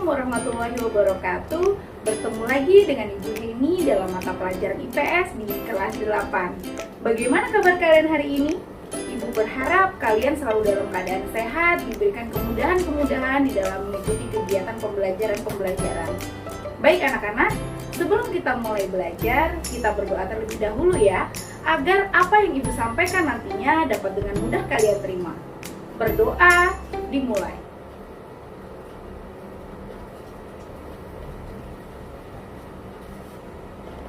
Assalamualaikum warahmatullahi wabarakatuh. Bertemu lagi dengan Ibu Heni dalam mata pelajaran IPS di kelas 8. Bagaimana kabar kalian hari ini? Ibu berharap kalian selalu dalam keadaan sehat, diberikan kemudahan-kemudahan di dalam mengikuti kegiatan pembelajaran. Baik anak-anak, sebelum kita mulai belajar, kita berdoa terlebih dahulu ya, agar apa yang Ibu sampaikan nantinya dapat dengan mudah kalian terima. Berdoa, dimulai.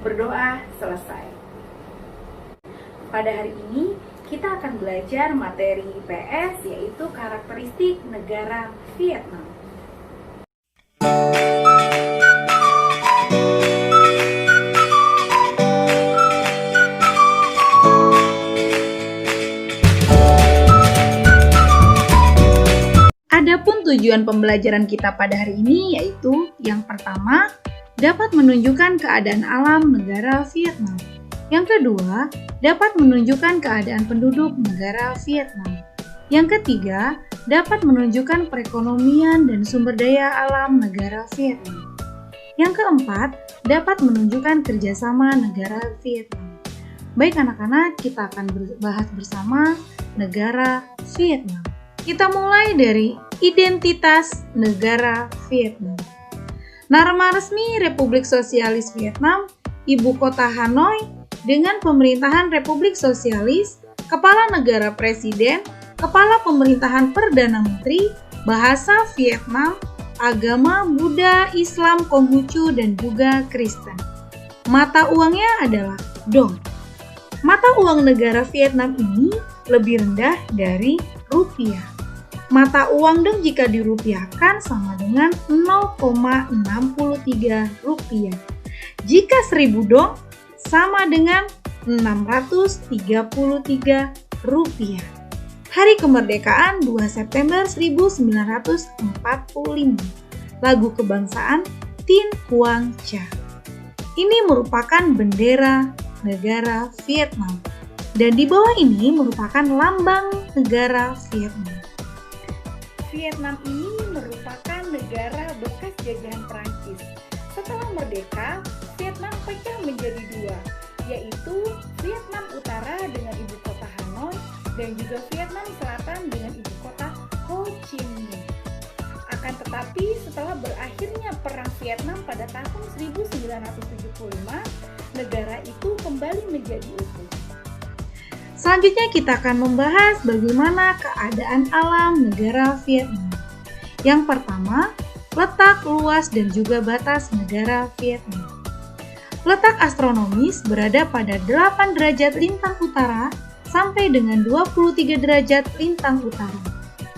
Berdoa selesai. Pada hari ini kita akan belajar materi IPS, yaitu karakteristik negara Vietnam. Adapun tujuan pembelajaran kita pada hari ini yaitu yang pertama, dapat menunjukkan keadaan alam negara Vietnam. Yang kedua, dapat menunjukkan keadaan penduduk negara Vietnam. Yang ketiga, dapat menunjukkan perekonomian dan sumber daya alam negara Vietnam. Yang keempat, dapat menunjukkan kerjasama negara Vietnam. Baik anak-anak, kita akan bahas bersama negara Vietnam. Kita mulai dari identitas negara Vietnam. Nama resmi Republik Sosialis Vietnam, Ibu Kota Hanoi, dengan pemerintahan Republik Sosialis, Kepala Negara Presiden, Kepala Pemerintahan Perdana Menteri, Bahasa Vietnam, Agama Buddha, Islam, Konghucu, dan juga Kristen. Mata uangnya adalah dong. Mata uang negara Vietnam ini lebih rendah dari rupiah. Mata uang dong jika dirupiahkan sama dengan 0,63 rupiah. Jika 1000 dong sama dengan 633 rupiah. Hari kemerdekaan 2 September 1945. Lagu kebangsaan Tin Quang Cha. Ini merupakan bendera negara Vietnam. Dan di bawah ini merupakan lambang negara Vietnam. Vietnam ini merupakan negara bekas jajahan Prancis. Setelah merdeka, Vietnam pecah menjadi dua, yaitu Vietnam Utara dengan ibu kota Hanoi dan juga Vietnam Selatan dengan ibu kota Ho Chi Minh. Akan tetapi, setelah berakhirnya Perang Vietnam pada tahun 1975, negara itu kembali menjadi utuh. Selanjutnya kita akan membahas bagaimana keadaan alam negara Vietnam. Yang pertama, letak, luas, dan juga batas negara Vietnam. Letak astronomis berada pada 8 derajat lintang utara sampai dengan 23 derajat lintang utara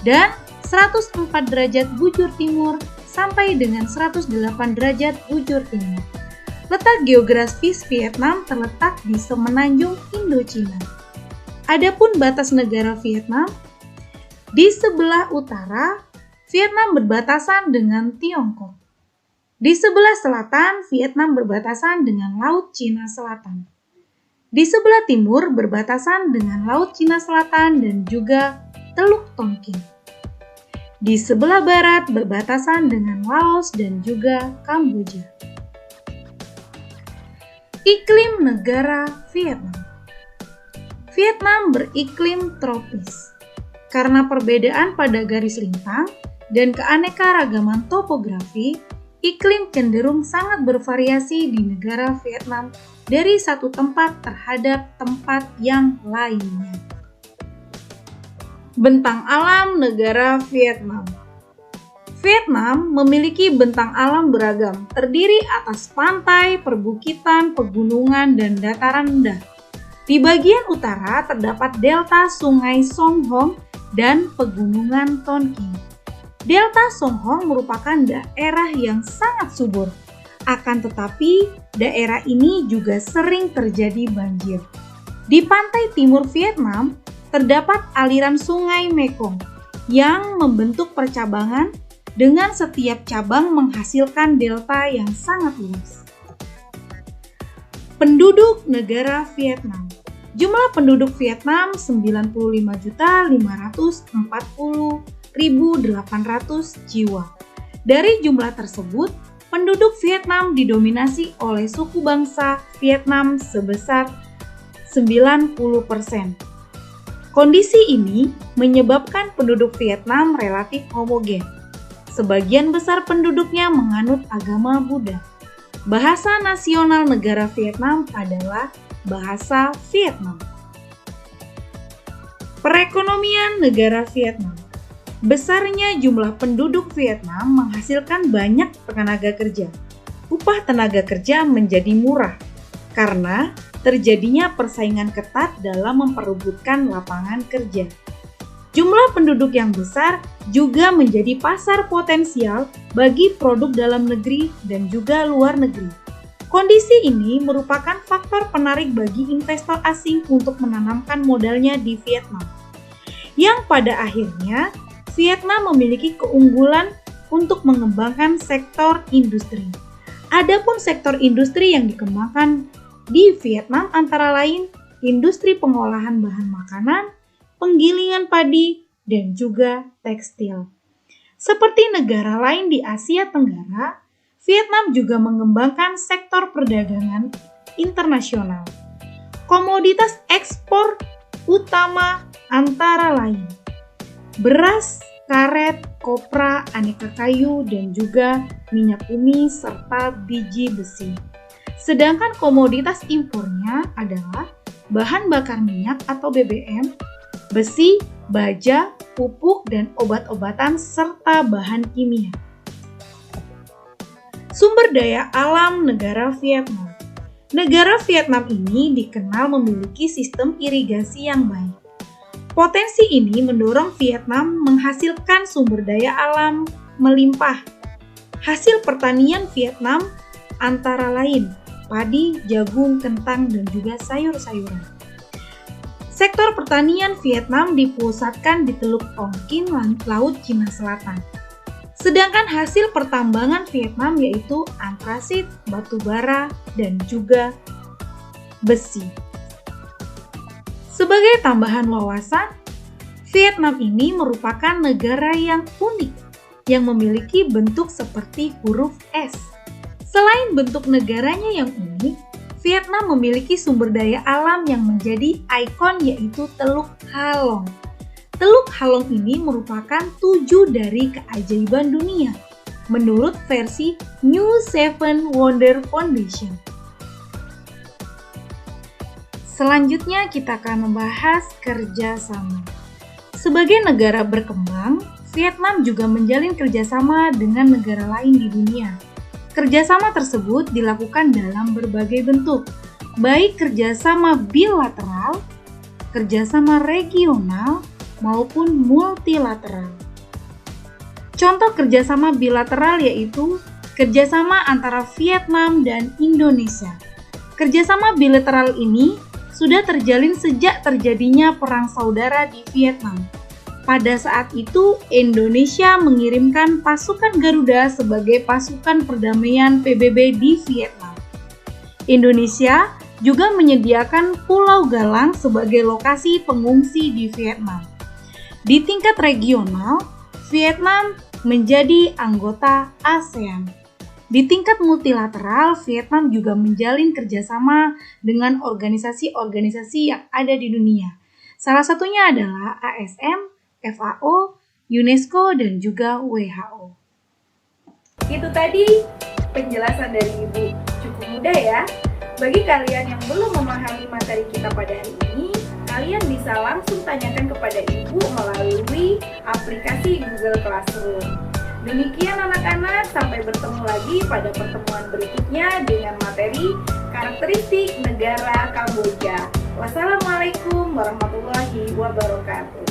dan 104 derajat bujur timur sampai dengan 108 derajat bujur timur. Letak geografis Vietnam terletak di semenanjung Indochina. Adapun batas negara Vietnam, di sebelah utara, Vietnam berbatasan dengan Tiongkok. Di sebelah selatan, Vietnam berbatasan dengan Laut Cina Selatan. Di sebelah timur berbatasan dengan Laut Cina Selatan dan juga Teluk Tonkin. Di sebelah barat berbatasan dengan Laos dan juga Kamboja. Iklim negara Vietnam. Vietnam beriklim tropis. Karena perbedaan pada garis lintang dan keanekaragaman topografi, iklim cenderung sangat bervariasi di negara Vietnam dari satu tempat terhadap tempat yang lainnya. Bentang alam negara Vietnam. Vietnam memiliki bentang alam beragam, terdiri atas pantai, perbukitan, pegunungan, dan dataran rendah. Di bagian utara terdapat delta Sungai Song Hong dan pegunungan Tonkin. Delta Song Hong merupakan daerah yang sangat subur. Akan tetapi, daerah ini juga sering terjadi banjir. Di pantai timur Vietnam, terdapat aliran sungai Mekong yang membentuk percabangan dengan setiap cabang menghasilkan delta yang sangat luas. Penduduk negara Vietnam. Jumlah penduduk Vietnam 95.540.800 jiwa. Dari jumlah tersebut, penduduk Vietnam didominasi oleh suku bangsa Vietnam sebesar 90%. Kondisi ini menyebabkan penduduk Vietnam relatif homogen. Sebagian besar penduduknya menganut agama Buddha. Bahasa nasional negara Vietnam adalah bahasa Vietnam. Perekonomian negara Vietnam. Besarnya jumlah penduduk Vietnam menghasilkan banyak tenaga kerja. Upah tenaga kerja menjadi murah karena terjadinya persaingan ketat dalam memperebutkan lapangan kerja. Jumlah penduduk yang besar juga menjadi pasar potensial bagi produk dalam negeri dan juga luar negeri. Kondisi ini merupakan faktor penarik bagi investor asing untuk menanamkan modalnya di Vietnam, yang pada akhirnya Vietnam memiliki keunggulan untuk mengembangkan sektor industri. Adapun sektor industri yang dikembangkan di Vietnam antara lain industri pengolahan bahan makanan, penggilingan padi, dan juga tekstil. Seperti negara lain di Asia Tenggara, Vietnam juga mengembangkan sektor perdagangan internasional. Komoditas ekspor utama antara lain beras, karet, kopra, aneka kayu, dan juga minyak bumi serta biji besi. Sedangkan komoditas impornya adalah bahan bakar minyak atau BBM, besi, baja, pupuk, dan obat-obatan serta bahan kimia. Sumber daya alam negara Vietnam. Negara Vietnam ini dikenal memiliki sistem irigasi yang baik. Potensi ini mendorong Vietnam menghasilkan sumber daya alam melimpah. Hasil pertanian Vietnam antara lain padi, jagung, kentang, dan juga sayur-sayuran. Sektor pertanian Vietnam dipusatkan di Teluk Tonkin, Laut Cina Selatan. Sedangkan hasil pertambangan Vietnam yaitu antrasit, batu bara, dan juga besi. Sebagai tambahan wawasan, Vietnam ini merupakan negara yang unik yang memiliki bentuk seperti huruf S. Selain bentuk negaranya yang unik, Vietnam memiliki sumber daya alam yang menjadi ikon yaitu Teluk Halong. Teluk Halong ini merupakan 7 dari keajaiban dunia menurut versi New Seven Wonder Foundation. Selanjutnya kita akan membahas kerjasama. Sebagai negara berkembang, Vietnam juga menjalin kerjasama dengan negara lain di dunia. Kerjasama tersebut dilakukan dalam berbagai bentuk, baik kerjasama bilateral, kerjasama regional, maupun multilateral. Contoh kerjasama bilateral yaitu kerjasama antara Vietnam dan Indonesia. Kerjasama bilateral ini sudah terjalin sejak terjadinya Perang Saudara di Vietnam. Pada saat itu, Indonesia mengirimkan pasukan Garuda sebagai pasukan perdamaian PBB di Vietnam. Indonesia juga menyediakan Pulau Galang sebagai lokasi pengungsi di Vietnam. Di tingkat regional, Vietnam menjadi anggota ASEAN. Di tingkat multilateral, Vietnam juga menjalin kerjasama dengan organisasi-organisasi yang ada di dunia. Salah satunya adalah ASN, FAO, UNESCO, dan juga WHO. Itu tadi penjelasan dari Ibu, cukup mudah ya. Bagi kalian yang belum memahami materi kita pada hari ini, kalian bisa langsung tanyakan kepada Ibu melalui aplikasi Google Classroom. Demikian anak-anak, sampai bertemu lagi pada pertemuan berikutnya dengan materi karakteristik negara Kamboja. Wassalamualaikum warahmatullahi wabarakatuh.